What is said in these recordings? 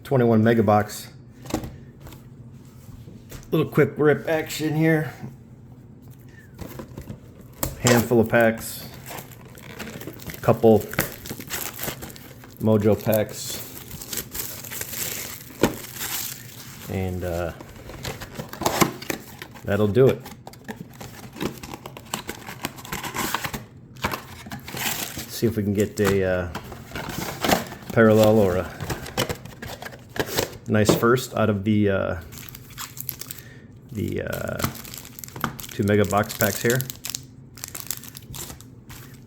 21 mega box. Little quick rip action here. Handful of packs. Couple Mojo packs. And that'll do it. See if we can get a parallel or a nice first out of the 2 mega box packs here.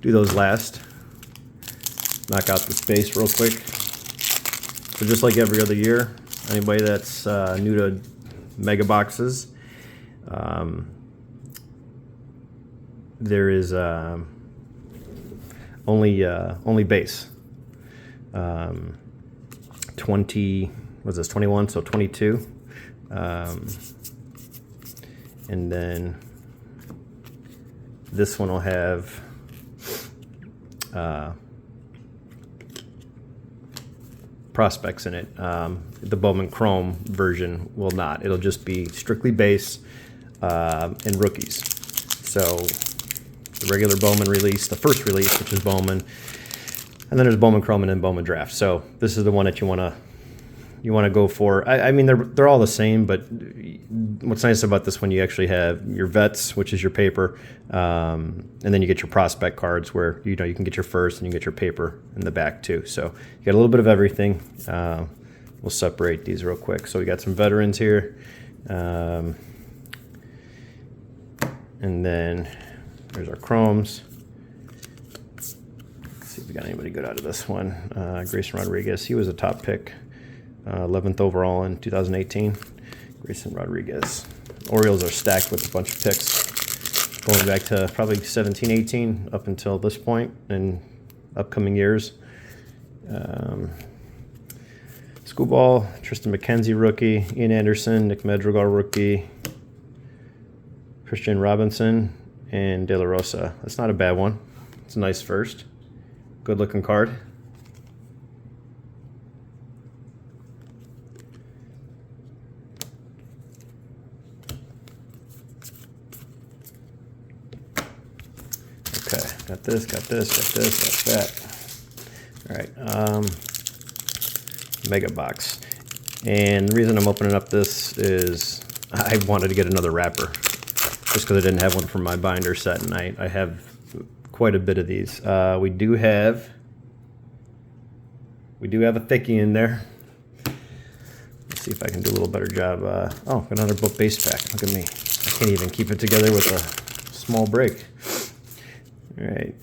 Do those last. Knock out the space real quick. So just like every other year, anybody that's new to mega boxes, there is only base. 20, what's this, 21, so 22. And then this one will have prospects in it. The Bowman Chrome version will not. It'll just be strictly base and rookies. So the regular Bowman release, the first release, which is Bowman, and then there's Bowman Chrome and then Bowman Draft. So this is the one that you want to go for. I mean, they're all the same, but what's nice about this one, you actually have your vets, which is your paper, and then you get your prospect cards where you can get your first and you get your paper in the back too. So you got a little bit of everything. We'll separate these real quick. So we got some veterans here, and then there's our chromes. Let's see if we got anybody good out of this one. Grayson Rodriguez, he was a top pick. 11th overall in 2018. Grayson Rodriguez. Orioles are stacked with a bunch of picks going back to probably 17, 18 up until this point in upcoming years. Schoolball, Tristan McKenzie rookie, Ian Anderson, Nick Madrigal rookie, Christian Robinson, and De La Rosa. That's not a bad one. It's a nice first. Good looking card. Okay, got this, got that. All right, mega box. And the reason I'm opening up this is I wanted to get another wrapper, just because I didn't have one for my binder set, and I have quite a bit of these. We do have a thickie in there. Let's see if I can do a little better job. Oh, got another book base pack. Look at me. I can't even keep it together with a small break. All right,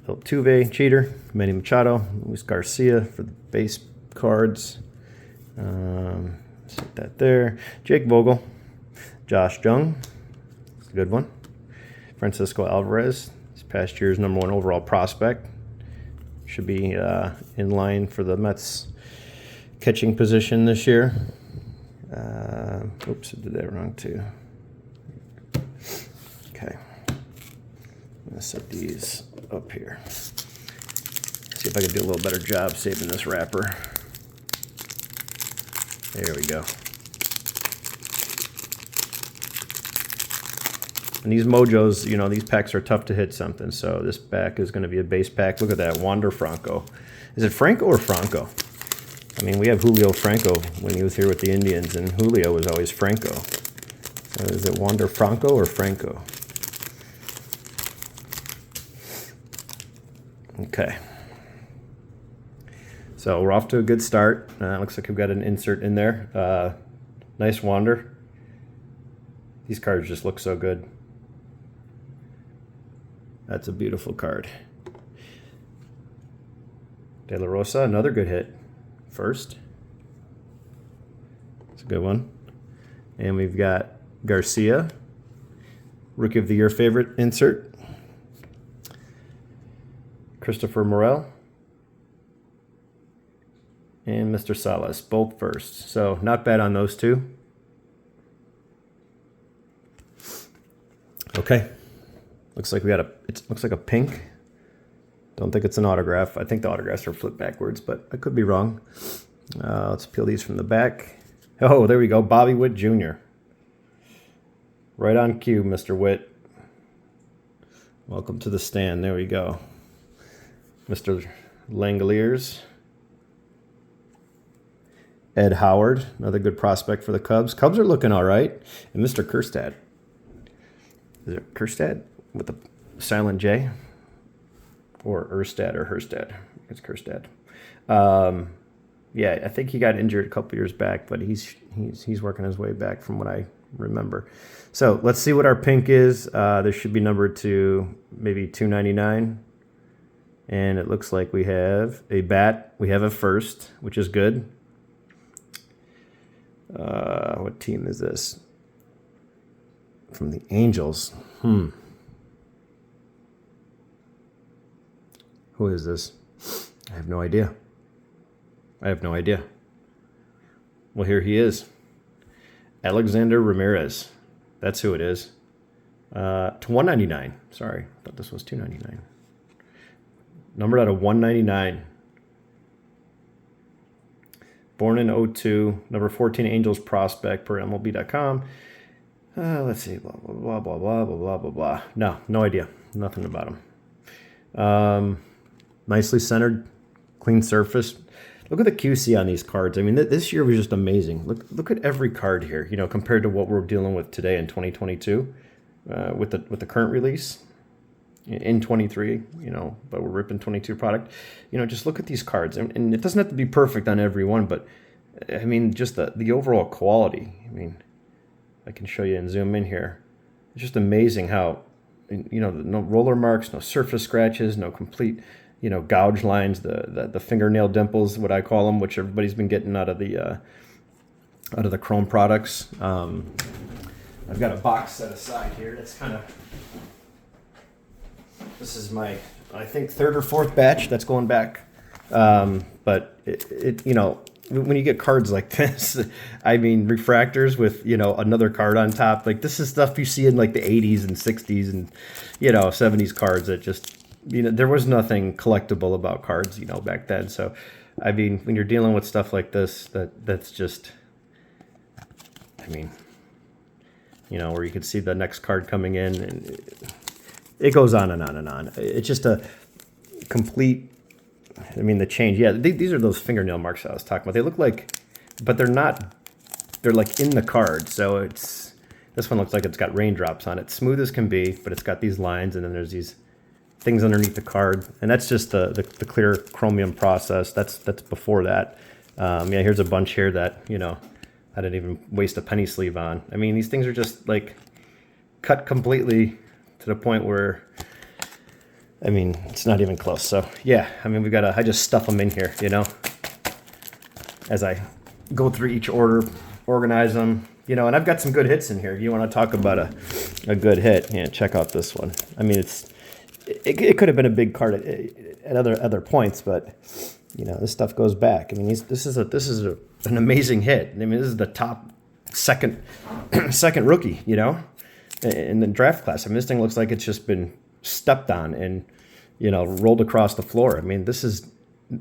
Altuve, cheater, Manny Machado, Luis Garcia for the base cards. Set that there. Jake Vogel, Josh Jung, that's a good one. Francisco Alvarez, this past year's #1 overall prospect. Should be in line for the Mets catching position this year. Oops, I did that wrong too. Okay. I'm going to set these up here. See if I can do a little better job saving this wrapper. There we go. And these Mojos, these packs are tough to hit something. So this pack is going to be a base pack. Look at that, Wander Franco. Is it Franco or Franco? I mean, we have Julio Franco when he was here with the Indians, and Julio was always Franco. So is it Wander Franco or Franco? Okay. So we're off to a good start. Looks like we've got an insert in there. Nice Wander. These cards just look so good. That's a beautiful card. De La Rosa, another good hit. First. It's a good one. And we've got Garcia, Rookie of the Year favorite insert. Christopher Morel. And Mr. Salas, both first. So not bad on those two. Okay. Looks like it looks like a pink. Don't think it's an autograph. I think the autographs are flipped backwards, but I could be wrong. Let's peel these from the back. Oh, there we go. Bobby Witt Jr. Right on cue, Mr. Witt. Welcome to the stand. There we go. Mr. Langoliers. Ed Howard, another good prospect for the Cubs. Cubs are looking all right. And Mr. Kjerstad. Is it Kjerstad with the silent J? Or Erstad or Herstad? It's Kjerstad. Yeah, I think he got injured a couple years back, but he's working his way back from what I remember. So let's see what our pink is. This should be numbered to maybe 299. And it looks like we have a bat. We have a first, which is good. What team is this? From the Angels. Who is this? I have no idea. Well, here he is. Alexander Ramirez. That's who it is. To 199. Sorry, I thought this was 299. Numbered out of 199. Born in 02, number 14 Angels prospect per MLB.com. Let's see, blah, blah, blah, blah, blah, blah, blah, blah. No idea. Nothing about him. Nicely centered, clean surface. Look at the QC on these cards. I mean, this year was just amazing. Look at every card here, compared to what we're dealing with today in 2022 with the current release. In 23, but we're ripping 22 product. Just look at these cards. And it doesn't have to be perfect on every one, but, I mean, just the overall quality. I mean, I can show you and zoom in here. It's just amazing how, no roller marks, no surface scratches, no complete, gouge lines, the fingernail dimples, what I call them, which everybody's been getting out of the Chrome products. I've got a box set aside here. That's kind of... This is my, I think, third or fourth batch that's going back. But when you get cards like this, I mean, refractors with, another card on top, like this is stuff you see in like the 80s and 60s and, 70s cards that just, there was nothing collectible about cards, back then. So, I mean, when you're dealing with stuff like this, that's just, I mean, where you can see the next card coming in and it goes on and on and on. It's just a complete, I mean, the change. Yeah, these are those fingernail marks I was talking about. They look like, but they're not, they're like in the card. So this one looks like it's got raindrops on it. Smooth as can be, but it's got these lines and then there's these things underneath the card. And that's just the clear chromium process. That's before that. Yeah, here's a bunch here that, I didn't even waste a penny sleeve on. I mean, these things are just like cut completely to the point where, I mean, it's not even close. So yeah, I mean, I just stuff them in here, as I go through each order, organize them, and I've got some good hits in here. You want to talk about a good hit? Yeah, check out this one. I mean, it could have been a big card at other points, but this stuff goes back. I mean, this is an amazing hit. I mean, this is the top second rookie, in the draft class. I mean, this thing looks like it's just been stepped on and, rolled across the floor. I mean, this is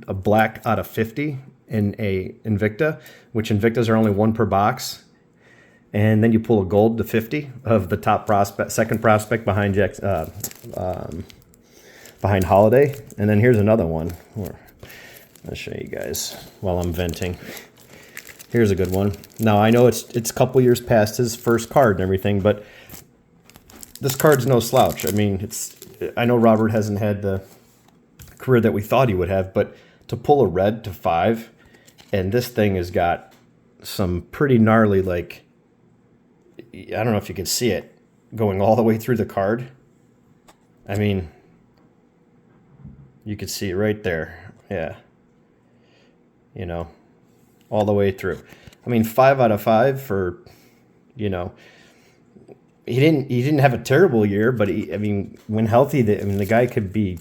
a black out of 50 in a Invicta, which Invictas are only one per box. And then you pull a gold to 50 of the top prospect, second prospect behind behind Holiday. And then here's another one. I'll show you guys while I'm venting. Here's a good one. Now, I know it's a couple years past his first card and everything, but this card's no slouch. I mean, I know Robert hasn't had the career that we thought he would have, but to pull a red to 5, and this thing has got some pretty gnarly, like, I don't know if you can see it, going all the way through the card. I mean, you can see it right there. Yeah. All the way through. I mean, 5 out of 5 for, he didn't have a terrible year, but when healthy, the guy could be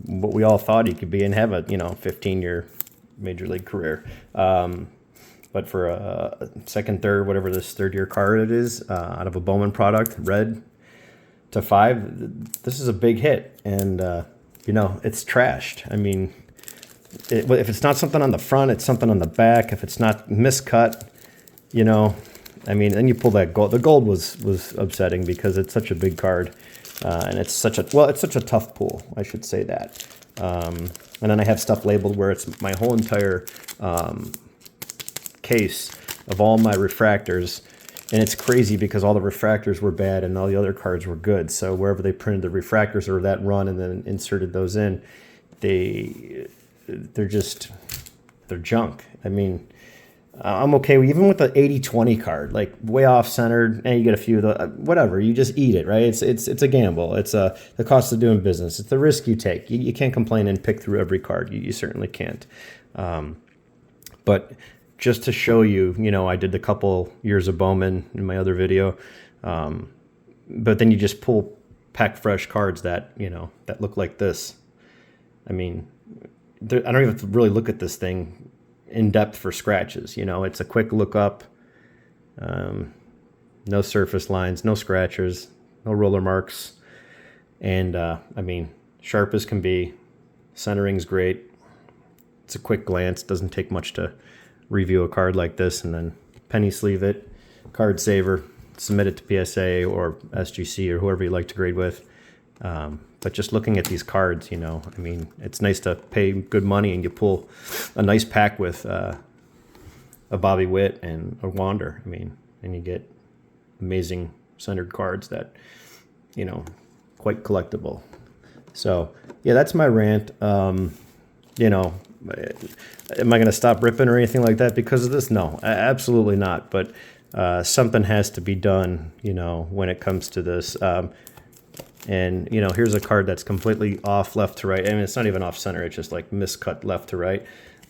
what we all thought he could be and have a 15-year major league career. But for a second, third, whatever this third-year card it is, out of a Bowman product, red to 5, this is a big hit, and it's trashed. I mean, if it's not something on the front, it's something on the back. If it's not miscut, you know, I mean, then you pull that gold. The gold was upsetting because it's such a big card, and it's such a, well, it's such a tough pull, I should say that. And then I have stuff labeled where it's my whole entire case of all my refractors. And it's crazy because all the refractors were bad and all the other cards were good. So wherever they printed the refractors or that run and then inserted those in, they're junk. I mean, I'm okay even with the 80-20 card, like way off centered, and you get a few of the whatever. You just eat it, right? It's a gamble. It's the cost of doing business. It's the risk you take. You can't complain and pick through every card. You certainly can't. But just to show you, you know, I did a couple years of Bowman in my other video, but then you just pull pack fresh cards that, you know, that look like this. I mean, I don't even have to really look at this thing in depth for scratches. You know, it's a quick look up, no surface lines, no scratches, no roller marks, and I mean, sharp as can be. Centering's great. It's a quick glance. Doesn't take much to review a card like this, and then penny sleeve it, card saver, submit it to PSA or SGC or whoever you like to grade with. But just looking at these cards, you know, I mean, it's nice to pay good money and you pull a nice pack with a Bobby Witt and a Wander. I mean, and you get amazing centered cards that, you know, quite collectible. So yeah, that's my rant. You know, am I going to stop ripping or anything like that because of this? No, absolutely not. But something has to be done, you know, when it comes to this. And, you know, here's a card that's completely off left to right. I mean, it's not even off center. It's just like miscut left to right.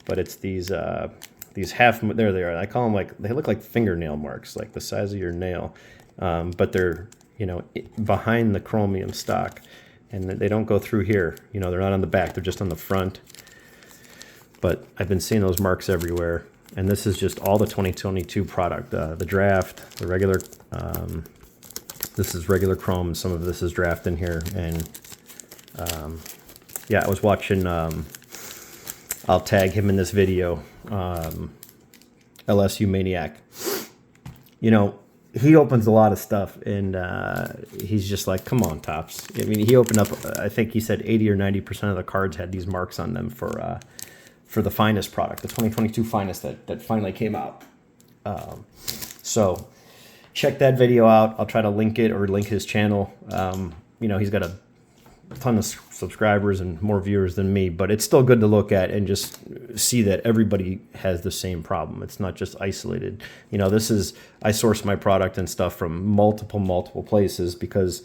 But it's these half, there they are. I call them like, they look like fingernail marks, like the size of your nail. But they're, you know, behind the chromium stock. And they don't go through here. You know, they're not on the back. They're just on the front. But I've been seeing those marks everywhere. And this is just all the 2022 product. The draft, the regular, this is regular chrome. Some of this is draft in here. And yeah, I was watching, I'll tag him in this video, LSU Maniac. You know, he opens a lot of stuff, and he's just like, come on, Topps. I mean, he opened up, I think he said 80 or 90% of the cards had these marks on them for the finest product, the 2022 finest that finally came out. So check that video out. I'll try to link it or link his channel. You know, he's got a ton of subscribers and more viewers than me, but it's still good to look at and just see that everybody has the same problem. It's not just isolated. You know, I source my product and stuff from multiple places because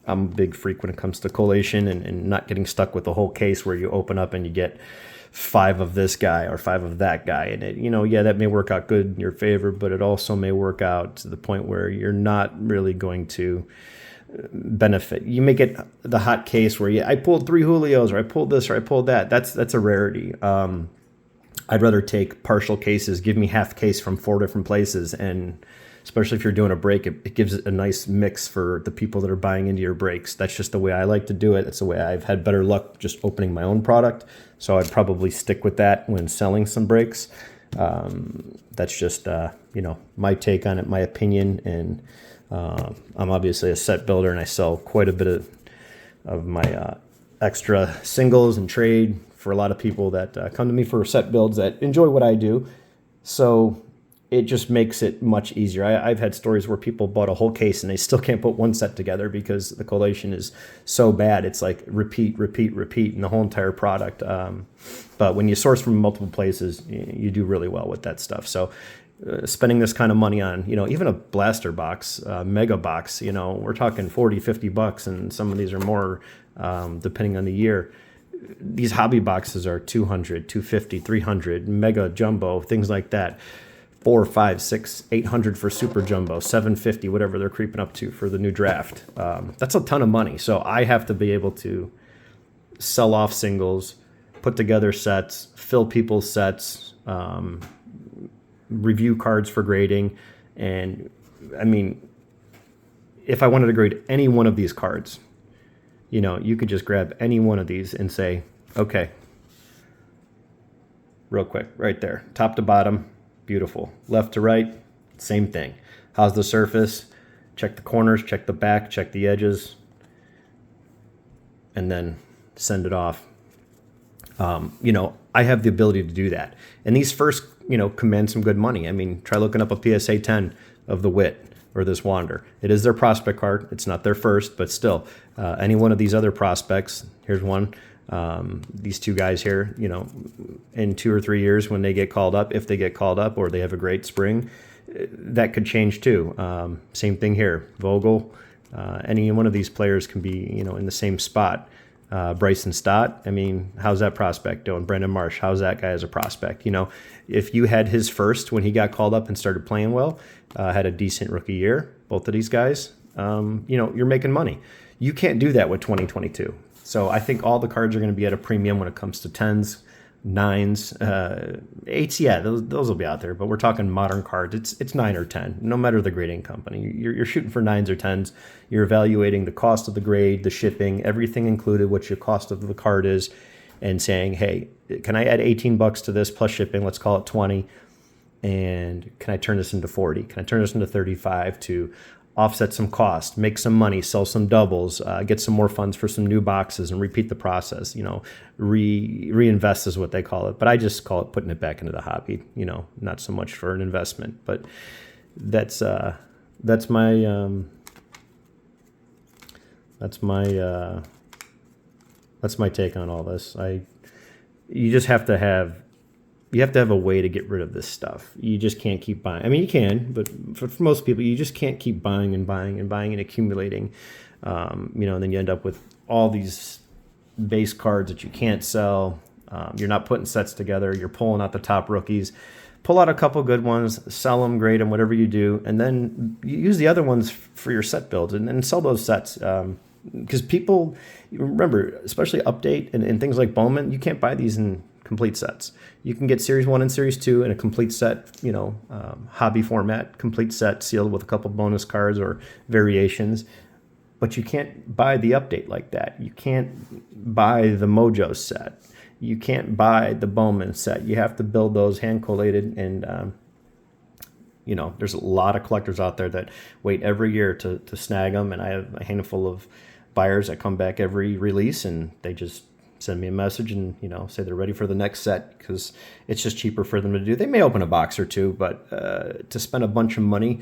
I'm a big freak when it comes to collation and not getting stuck with the whole case where you open up and you get 5 of this guy or 5 of that guy. And it, you know, yeah, that may work out good in your favor, but it also may work out to the point where you're not really going to benefit. You may get the hot case where I pulled 3 Julios, or I pulled this, or I pulled that. That's a rarity. I'd rather take partial cases, give me half case from 4 different places, and especially if you're doing a break, it gives it a nice mix for the people that are buying into your breaks. That's just the way I like to do it. That's the way I've had better luck just opening my own product. So I'd probably stick with that when selling some breaks. That's just, you know, my take on it, my opinion. And I'm obviously a set builder, and I sell quite a bit of my extra singles and trade for a lot of people that come to me for set builds that enjoy what I do. So it just makes it much easier. I've had stories where people bought a whole case and they still can't put one set together because the collation is so bad. It's like repeat in the whole entire product. But when you source from multiple places, you do really well with that stuff. So spending this kind of money on, you know, even a blaster box, mega box, you know, we're talking 40, 50 bucks, and some of these are more depending on the year. These hobby boxes are 200, 250, 300, mega jumbo, things like that. 4, 5, 6, 800 for super jumbo, 750, whatever they're creeping up to for the new draft. That's a ton of money. So I have to be able to sell off singles, put together sets, fill people's sets, review cards for grading. And I mean, if I wanted to grade any one of these cards, you know, you could just grab any one of these and say, okay, real quick, right there. Top to bottom, beautiful. Left to right, same thing. How's the surface? Check the corners, check the back, check the edges, and then send it off. You know, I have the ability to do that. And these first, you know, command some good money. I mean, try looking up a PSA 10 of the Wit or this Wander. It is their prospect card. It's not their first, but still, any one of these other prospects, here's one. These two guys here, you know, in 2 or 3 years when they get called up, if they get called up or they have a great spring, that could change too. Same thing here. Vogel, any one of these players can be, you know, in the same spot. Bryson Stott, I mean, how's that prospect doing? Brendan Marsh, how's that guy as a prospect? You know, if you had his first when he got called up and started playing well, had a decent rookie year, both of these guys, you know, you're making money. You can't do that with 2022. So I think all the cards are going to be at a premium when it comes to 10s, 9s, 8s. Yeah, those will be out there. But we're talking modern cards. It's 9 or 10, no matter the grading company. You're shooting for 9s or 10s. You're evaluating the cost of the grade, the shipping, everything included, what your cost of the card is, and saying, hey, can I add $18 to this plus shipping? Let's call it 20. And can I turn this into 40? Can I turn this into 35 to offset some cost, make some money, sell some doubles, get some more funds for some new boxes, and repeat the process? You know, reinvest is what they call it, but I just call it putting it back into the hobby. You know, not so much for an investment, but that's my take on all this. You just have to have. You have to have a way to get rid of this stuff. You just can't keep buying. I mean, you can, but for most people, you just can't keep buying and buying and buying and accumulating. You know, and then you end up with all these base cards that you can't sell. You're not putting sets together. You're pulling out the top rookies. Pull out a couple good ones, sell them, grade them, whatever you do, and then you use the other ones for your set builds and sell those sets. Because people, remember, especially Update and things like Bowman, you can't buy these in complete sets. You can get Series 1 and Series 2 in a complete set, you know, hobby format, complete set sealed with a couple bonus cards or variations, but you can't buy the Update like that. You can't buy the Mojo set. You can't buy the Bowman set. You have to build those hand collated, and you know, there's a lot of collectors out there that wait every year to snag them, and I have a handful of buyers that come back every release and they just send me a message and, you know, say they're ready for the next set because it's just cheaper for them to do. They may open a box or two, but to spend a bunch of money,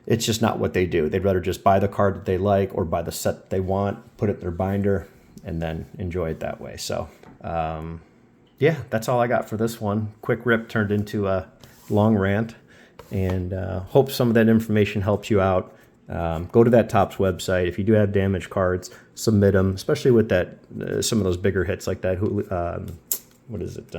it's just not what they do. They'd rather just buy the card that they like or buy the set that they want, put it in their binder, and then enjoy it that way. So, yeah, that's all I got for this one. Quick rip turned into a long rant, and hope some of that information helps you out. Go to that Topps website. If you do have damaged cards, submit them, especially with that some of those bigger hits like that. What is it?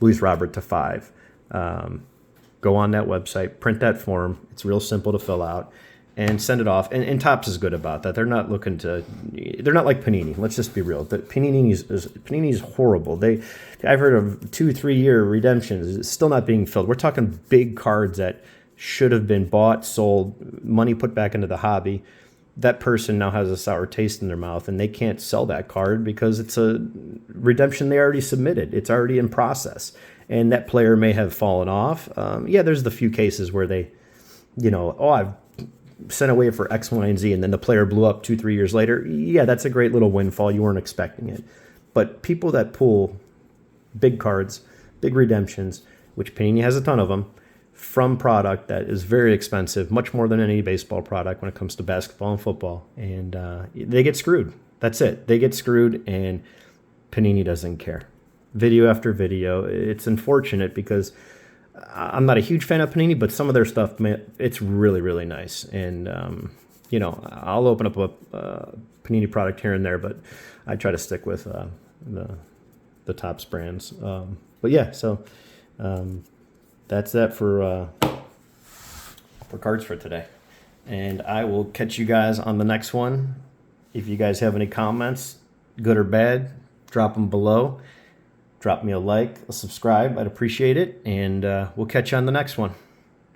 Luis Robert to 5. Go on that website, print that form. It's real simple to fill out, and send it off. And Topps is good about that. They're not looking to. They're not like Panini. Let's just be real. Panini is horrible. I've heard of 2-3 year redemptions. It's still not being filled. We're talking big cards that should have been bought, sold, money put back into the hobby. That person now has a sour taste in their mouth, and they can't sell that card because it's a redemption they already submitted. It's already in process, and that player may have fallen off. Yeah, there's the few cases where they, you know, I've sent away for X, Y, and Z, and then the player blew up 2-3 years later. Yeah, that's a great little windfall. You weren't expecting it. But people that pull big cards, big redemptions, which Panini has a ton of them, from product that is very expensive, much more than any baseball product when it comes to basketball and football. And they get screwed. That's it. They get screwed, and Panini doesn't care. Video after video. It's unfortunate because I'm not a huge fan of Panini, but some of their stuff, it's really, really nice. And, you know, I'll open up a Panini product here and there, but I try to stick with the Topps brands. But yeah, so that's that for cards for today. And I will catch you guys on the next one. If you guys have any comments, good or bad, drop them below. Drop me a like, a subscribe. I'd appreciate it. And we'll catch you on the next one.